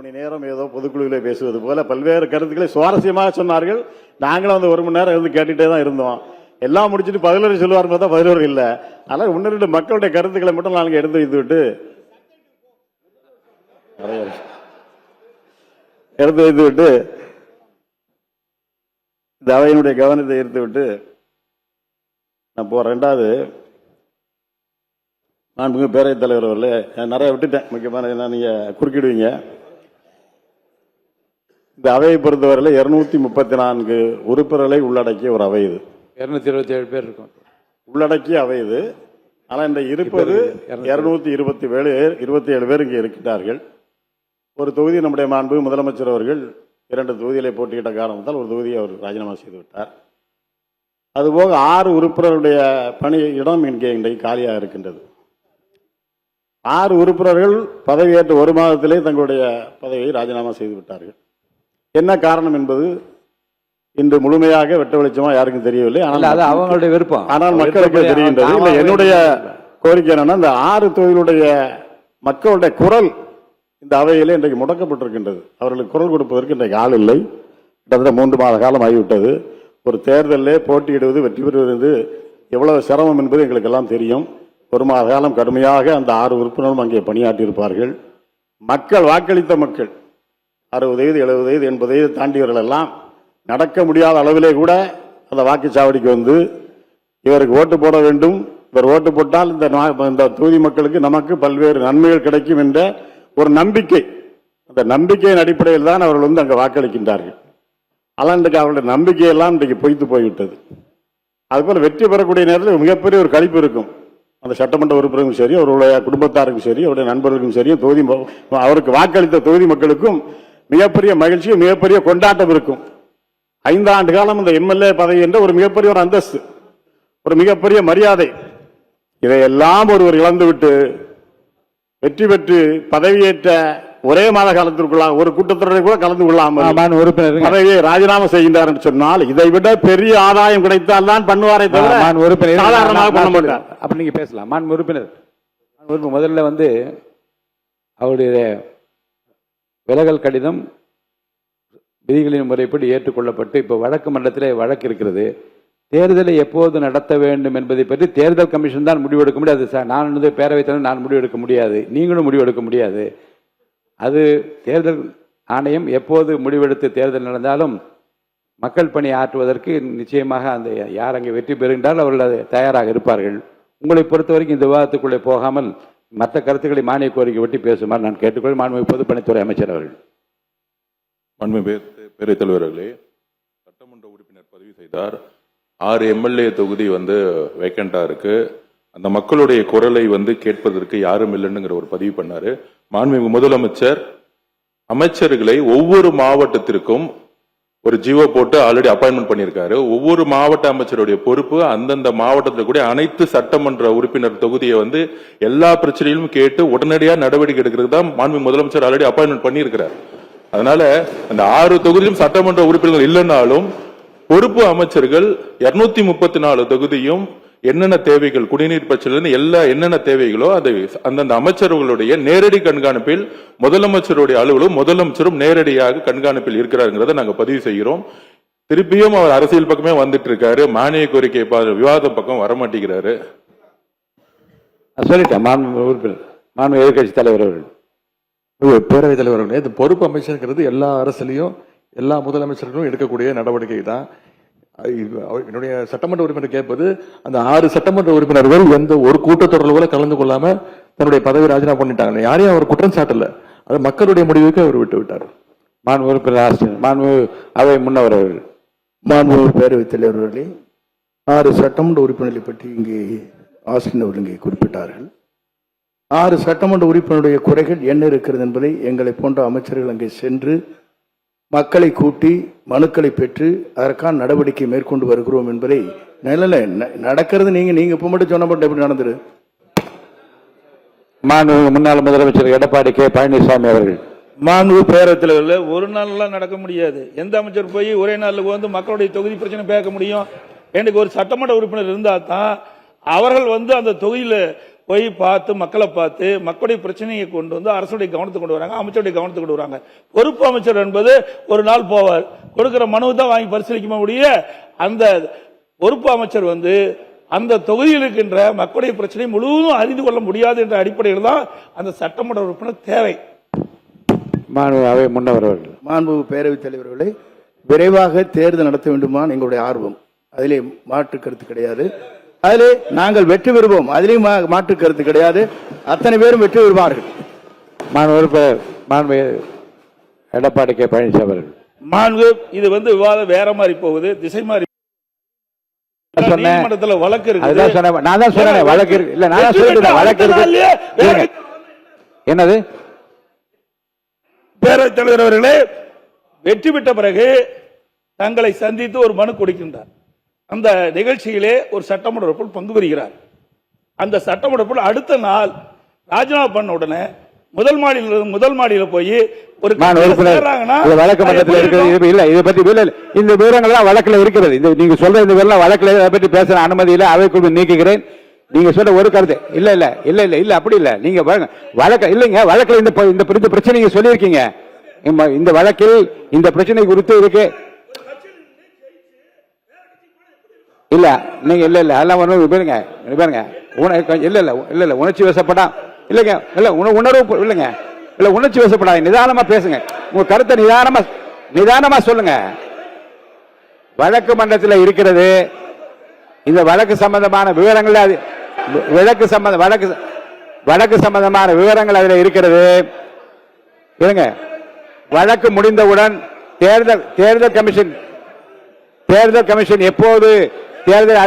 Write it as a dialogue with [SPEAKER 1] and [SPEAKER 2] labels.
[SPEAKER 1] மணி நேரம் ஏதோ பொதுக்குழுவிலே பேசுவது போல பல்வேறு கருத்துக்களை சுவாரஸ்யமாக சொன்னார்கள். நாங்களும் அந்த 1 மணி நேரம் இருந்து கேட்டுட்டே தான் இருந்தோம். எல்லாம் முடிச்சுட்டு 11 சொல்லுவார் பார்த்தா 11 இல்லை. அதனால் 1-2 மக்களுடைய கருத்துக்களை மட்டும் நாங்கள் எடுத்து வைத்து விட்டு இந்த அவையினுடைய கவனத்தை ஈர்த்து விட்டு நான் போறேன். 2வது, நான் பேரவைத் தலைவர் அவர்களே, நிறைய விட்டுட்டேன், முக்கியமான என்ன நீங்க குறுக்கிடுவீங்க. இந்த அவையை பொறுத்தவரையில் 234 உறுப்பினர்களை உள்ளடக்கிய ஒரு அவை. இது
[SPEAKER 2] 227 பேர் இருக்கும்
[SPEAKER 1] உள்ளடக்கிய அவை இது. ஆனால் இந்த இருப்பது 227 பேர் இங்கே இருக்கிறார்கள். ஒரு தொகுதி நம்முடைய மாண்பு முதலமைச்சர் அவர்கள் 2 தொகுதிகளை போட்டியிட்ட காரணத்தால் ஒரு தொகுதியை அவர் ராஜினாமா செய்து விட்டார். அதுபோக 6 உறுப்பினர்களுடைய பணி இடம் இங்கே இன்றைக்கு காலியாக இருக்கின்றது. 6 உறுப்பினர்கள் பதவியேற்ற 1 மாதத்திலே தங்களுடைய பதவியை ராஜினாமா செய்து விட்டார்கள். என்ன காரணம் என்பது இன்று முழுமையாக வெட்ட வெளிச்சமா யாருக்கும் தெரியவில்லை. ஆனால்
[SPEAKER 2] அவங்களுடைய விருப்பம்,
[SPEAKER 1] ஆனால் மக்களுக்கு தெரிகின்றது. இல்லை, என்னுடைய கோரிக்கை என்னன்னா, இந்த 6 தொகுதிகளுடைய மக்களுடைய குரல் இந்த அவையிலே இன்றைக்கு முடக்கப்பட்டிருக்கின்றது. அவர்களுக்கு குரல் கொடுப்பதற்கு இன்றைக்கு ஆள் இல்லை. கிட்டத்தட்ட 3 மாத காலம் ஆகிவிட்டது. ஒரு தேர்தலிலே போட்டியிடுவது, வெற்றி பெறுவது எவ்வளவு சிரமம் என்பது எங்களுக்கு எல்லாம் தெரியும். 1 மாத காலம் கடுமையாக அந்த 6 உறுப்பினரும் அங்கே பணியாற்றியிருப்பார்கள். மக்கள் வாக்களித்த மக்கள் 60 வயது 70 வயது 80 வயது தாண்டியவர்கள் எல்லாம் நடக்க முடியாத அளவிலே கூட அந்த வாக்குச்சாவடிக்கு வந்து இவருக்கு ஓட்டு போட வேண்டும், இவர் ஓட்டு போட்டால் இந்த தொகுதி மக்களுக்கு நமக்கு பல்வேறு நன்மைகள் கிடைக்கும் என்ற ஒரு நம்பிக்கை, அந்த நம்பிக்கையின் அடிப்படையில் தான் அவர்கள் வந்து அங்கே வாக்களிக்கின்றார்கள். ஆனால் இன்றைக்கு அவருடைய நம்பிக்கையெல்லாம் இன்றைக்கு பொய்த்து போய்விட்டது. அதுபோல் வெற்றி பெறக்கூடிய நேரத்தில் மிகப்பெரிய ஒரு கழிப்பு இருக்கும். அந்த சட்டமன்ற உறுப்பினருக்கும் சரி, அவருடைய குடும்பத்தாருக்கும் சரி, அவருடைய நண்பர்களுக்கும் சரி, தொகுதி அவருக்கு வாக்களித்த தொகுதி மக்களுக்கும் மிகப்பெரிய மகிழ்ச்சியும் மிகப்பெரிய கொண்டாட்டம் இருக்கும். 5 ஆண்டு காலம் இந்த எம்எல்ஏ பதவி என்ற ஒரு மிகப்பெரிய ஒரு அந்தஸ்து, ஒரு மிகப்பெரிய மரியாதை, இதையெல்லாம் ஒருவர் இழந்துவிட்டு வெற்றி பெற்று பதவியேற்ற ஒரே மாத காலத்திற்குள்ள ஒரு கூட்டத்தொடரை கூட கலந்து கொள்ளாமல் பதவியை ராஜினாமா செய்கின்றார் என்று சொன்னால் இதை விட பெரிய ஆதாயம் கிடைத்தால் தான் பண்ணுவாரே தவிர சாதாரணமாக பண்ண மாட்டார்.
[SPEAKER 2] அப்படி நீங்க பேசலாம். மாண்பு உறுப்பினர் முதல்ல வந்து அவருடைய விலகல் கடிதம் விதிகளின் முறைப்படி ஏற்றுக்கொள்ளப்பட்டு இப்போ வழக்கு மன்றத்தில் வழக்கு இருக்கிறது. தேர்தலை எப்போது நடத்த வேண்டும் என்பதை பற்றி தேர்தல் கமிஷன் தான் முடிவெடுக்க முடியாது. நான் வந்து பேரவைத் தலைவர் நான் முடிவெடுக்க முடியாது, நீங்களும் முடிவெடுக்க முடியாது. அது தேர்தல் ஆணையம் எப்போது முடிவெடுத்து தேர்தல் நடந்தாலும் மக்கள் பணி ஆற்றுவதற்கு நிச்சயமாக அந்த யார் அங்கே வெற்றி பெறுகின்றால் அவர்கள் அது தயாராக இருப்பார்கள். உங்களை பொறுத்த வரைக்கும் இந்த விவாதத்துக்குள்ளே போகாமல் மற்ற கருத்துக்களை மானிய கோரிக்கை ஒட்டி பேசுமாறு நான் கேட்டுக்கொள். மாண்புமிகு பொதுப்பணித்துறை அமைச்சர் அவர்கள்.
[SPEAKER 3] மாண்புமிகு பேரவைத் தலைவர்களே, சட்டமன்ற உறுப்பினர் பதிவு செய்தார். 6 எம்எல்ஏ தொகுதி வந்து வேக்கண்டா இருக்கு. அந்த மக்களுடைய குரலை வந்து கேட்பதற்கு யாரும் இல்லைன்னுங்கிற ஒரு பதிவு பண்ணாரு. மாண்புமிகு முதலமைச்சர் அமைச்சர்களை ஒவ்வொரு மாவட்டத்திற்கும் ஒரு ஜிஓ போட்டு ஆல்ரெடி அப்பாயின்மெண்ட் பண்ணியிருக்காரு. ஒவ்வொரு மாவட்ட அமைச்சருடைய பொறுப்பு அந்தந்த மாவட்டத்தில் கூட அனைத்து சட்டமன்ற உறுப்பினர் தொகுதியை வந்து எல்லா பிரச்சனையிலும் கேட்டு உடனடியாக நடவடிக்கை எடுக்கிறது தான் மாண்புமிகு முதலமைச்சர் ஆல்ரெடி அப்பாயின்மெண்ட் பண்ணியிருக்கிறார். அதனால அந்த 6 தொகுதியிலும் சட்டமன்ற உறுப்பினர்கள் இல்லைன்னாலும் பொறுப்பு அமைச்சர்கள் 234 தொகுதியும் என்னென்ன தேவைகள், குடிநீர் பிரச்சனை எல்லா என்னென்ன தேவைகளோ அதை அந்தந்த அமைச்சர்களுடைய நேரடி கண்காணிப்பில் முதலமைச்சருடைய அலுவலகம் முதலமைச்சரும் நேரடியாக கண்காணிப்பில் இருக்கிறாருங்கிறத நாங்க பதிவு செய்கிறோம். திருப்பியும் அவர் அரசியல் பக்கமே வந்துட்டு இருக்காரு. மானிய கோரிக்கை விவாதம் பக்கம் வரமாட்டேங்கிறாரு.
[SPEAKER 2] சொல்லிட்டேன். மாண்பு எதிர்கட்சி தலைவர் அவர்கள்,
[SPEAKER 4] பேரவைத் தலைவர் அவர்களே, இந்த பொறுப்பு அமைச்சருங்கிறது எல்லா அரசுலையும் எல்லா முதலமைச்சர்களும் எடுக்கக்கூடிய நடவடிக்கை தான். என்னுடைய சட்டமன்ற உறுப்பினர் கேட்பது, அந்த 6 சட்டமன்ற உறுப்பினர்கள் எந்த ஒரு கூட்டத்தொடரில் கூட கலந்து கொள்ளாம தன்னுடைய பதவி ராஜினாமா பண்ணிட்டாங்க. யாரையும் அவர் குற்றம் சாட்டல, அது மக்களுடைய முடிவுக்கு அவர் விட்டு விட்டார்.
[SPEAKER 2] மாண்பு உறுப்பினர் மாண்பு அவை முன்னவர் அவர்கள்.
[SPEAKER 5] மாண்பு பேரவைத் தலைவர்களே, 6 சட்டமன்ற உறுப்பினர்களை பற்றி இங்கே ஆஸ்டின் அவர்கள் இங்கே குறிப்பிட்டார்கள். 6 சட்டமன்ற உறுப்பினருடைய குறைகள் என்ன இருக்கிறது என்பதை எங்களை போன்ற அமைச்சர்கள் அங்கே சென்று மக்களை கூட்டி மனுக்களை பெற்று அதற்கான நடவடிக்கை மேற்கொண்டு வருகிறோம் என்பதை நடக்கிறது. நீங்க இப்ப மட்டும் சொன்ன மட்டும் எப்படி நடந்துரு?
[SPEAKER 2] மாண்பு முன்னாள் முதலமைச்சர் எடப்பாடி கே பழனிசாமி அவர்கள்.
[SPEAKER 6] மாண்பு பேரவைத் தலைவர்கள், ஒரு நாள்லாம் நடக்க முடியாது. எந்த அமைச்சர் போய் ஒரே நாளில் வந்து மக்களுடைய தொகுதி பிரச்சனை பேச முடியும்? எனக்கு ஒரு சட்டமன்ற உறுப்பினர் இருந்தால் தான் அவர்கள் வந்து அந்த தொகுதியில் போய் பார்த்து மக்களை பார்த்து மக்களுடைய பிரச்சனையை கொண்டு வந்து அரசுடைய கவனத்துக்கு கொண்டு வராங்க, அமைச்சருடைய கவனத்துக்கு கொண்டு வராங்க. பொறுப்பு அமைச்சர் என்பது ஒரு நாள் போவார், கொடுக்கிற மனு தான் வாங்கி பரிசீலிக்க முடிய அந்த பொறுப்பு அமைச்சர் வந்து அந்த தொகுதியில் இருக்கின்ற மக்களுடைய பிரச்சனை முழுவதும் அறிந்து கொள்ள முடியாது என்ற அடிப்படையில் தான் அந்த சட்டமன்ற உறுப்பினர் தேவை.
[SPEAKER 2] அவை முன்னவர்கள்
[SPEAKER 5] மாண்பு பேரவைத் தலைவர்களை விரைவாக தேர்தல் நடத்த வேண்டுமான் எங்களுடைய ஆர்வம். அதிலே மாற்று கருத்து கிடையாது. அதிலே நாங்கள் வெற்றி பெறுவோம், அதிலேயும் மாற்று கருத்து கிடையாது. அத்தனை பேரும் வெற்றி பெறுவார்கள்.
[SPEAKER 2] மாண்பு எடப்பாடி கே பழனிசாமி அவர்கள்.
[SPEAKER 6] மாண்பு இது வந்து விவாதம் வேற மாதிரி போகுது, திசை மாதிரி. நீதிமன்றத்துல வழக்கு இருக்கு.
[SPEAKER 2] நான் தான் சொன்னேன் வழக்கு இருக்கு. இல்ல நான் சொல்லிட்டேன் வழக்கு இருக்கு. என்னது?
[SPEAKER 6] பேரவைத் தலைவர் அவர்களே வெற்றி பெற்ற பிறகு தங்களை சந்தித்து ஒரு மனு கொடுக்கின்றார். அந்த நிகழ்ச்சியிலே ஒரு சட்டமன்ற உறுப்பினர் பங்கு பெறுகிறார். அந்த சட்டமன்ற உறுப்பினர் அடுத்த நாள் ராஜினாமா பண்ண உடனே முதல் மாடியில போய் ஒரு
[SPEAKER 2] வழக்கு மன்றத்தில் இருக்கிறது. இல்ல இதை பத்தி இந்த விவரங்கள் எல்லாம் வழக்குல இருக்கிறது. நீங்க சொல்ற இந்த விவரம் வழக்குல அதை பற்றி பேசுற அனுமதி இல்ல, அவைக்குள் நீக்குகிறேன். நீங்க சொல்ற ஒரு கருத்து இல்ல இல்ல இல்ல இல்ல இல்ல அப்படி இல்ல. நீங்க வழக்கு இல்லைங்க, வழக்குல இந்த பிரச்சனை நீங்க சொல்லியிருக்கீங்க. இந்த வழக்கில் இந்த பிரச்சனை குறித்து இருக்கு இல்ல நீங்க இல்ல இல்ல அதெல்லாம் பாருங்க பாருங்க இல்ல இல்ல இல்ல இல்ல உணர்ச்சி வசப்படா இல்லைங்க இல்ல உணர்வு இல்லைங்க இல்ல உணர்ச்சி வசப்படாது. நிதானமா பேசுங்க, உங்க கருத்தை நிதானமா சொல்லுங்க. வழக்கு மன்றத்தில் இருக்கிறது. இந்த வழக்கு சம்பந்தமான விவரங்கள் வழக்கு சம்பந்தமான விவரங்கள் அதில் இருக்கிறது. இருங்க, வழக்கு முடிந்தவுடன் தேர்தல் கமிஷன் எப்போது தேர்தல்